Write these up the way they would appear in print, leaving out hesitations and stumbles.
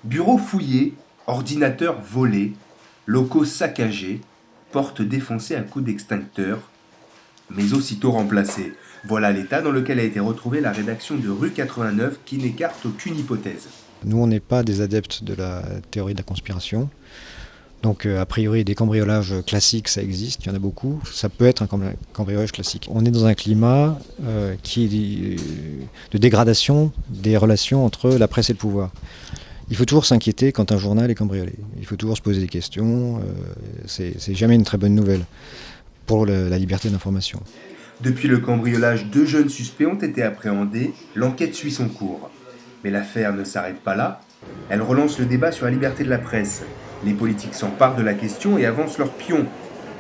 Bureaux fouillés, ordinateurs volés, locaux saccagés, portes défoncées à coups d'extincteur, mais aussitôt remplacées. Voilà l'état dans lequel a été retrouvée la rédaction de Rue 89 qui n'écarte aucune hypothèse. Nous, on n'est pas des adeptes de la théorie de la conspiration. Donc, a priori, des cambriolages classiques, ça existe, il y en a beaucoup. Ça peut être un cambriolage classique. On est dans un climat qui est de dégradation des relations entre la presse et le pouvoir. Il faut toujours s'inquiéter quand un journal est cambriolé. Il faut toujours se poser des questions. C'est jamais une très bonne nouvelle pour la liberté d'information. Depuis le cambriolage, 2 jeunes suspects ont été appréhendés. L'enquête suit son cours. Mais l'affaire ne s'arrête pas là. Elle relance le débat sur la liberté de la presse. Les politiques s'emparent de la question et avancent leurs pions.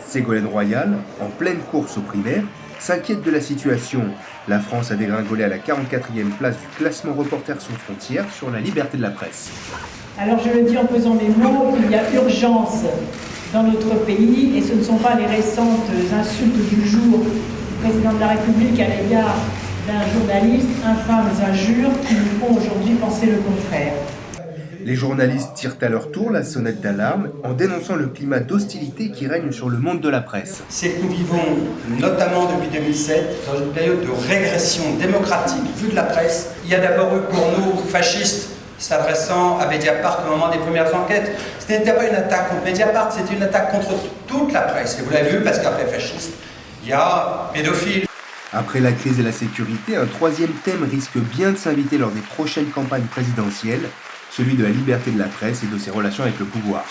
Ségolène Royal, en pleine course aux primaires, s'inquiète de la situation. La France a dégringolé à la 44e place du classement Reporters sans frontières sur la liberté de la presse. Alors je le dis en pesant mes mots, il y a urgence dans notre pays et ce ne sont pas les récentes insultes du jour du président de la République à l'égard d'un journaliste, infâmes injures, qui nous font aujourd'hui penser le contraire. Les journalistes tirent à leur tour la sonnette d'alarme en dénonçant le climat d'hostilité qui règne sur le monde de la presse. C'est que nous vivons, notamment depuis 2007, dans une période de régression démocratique vue de la presse. Il y a d'abord eu pour nous, fascistes, s'adressant à Mediapart au moment des premières enquêtes. Ce n'était pas une attaque contre Mediapart, c'était une attaque contre toute la presse. Et vous l'avez vu, parce qu'après fasciste, il y a pédophiles. Après la crise et la sécurité, un 3e thème risque bien de s'inviter lors des prochaines campagnes présidentielles, celui de la liberté de la presse et de ses relations avec le pouvoir.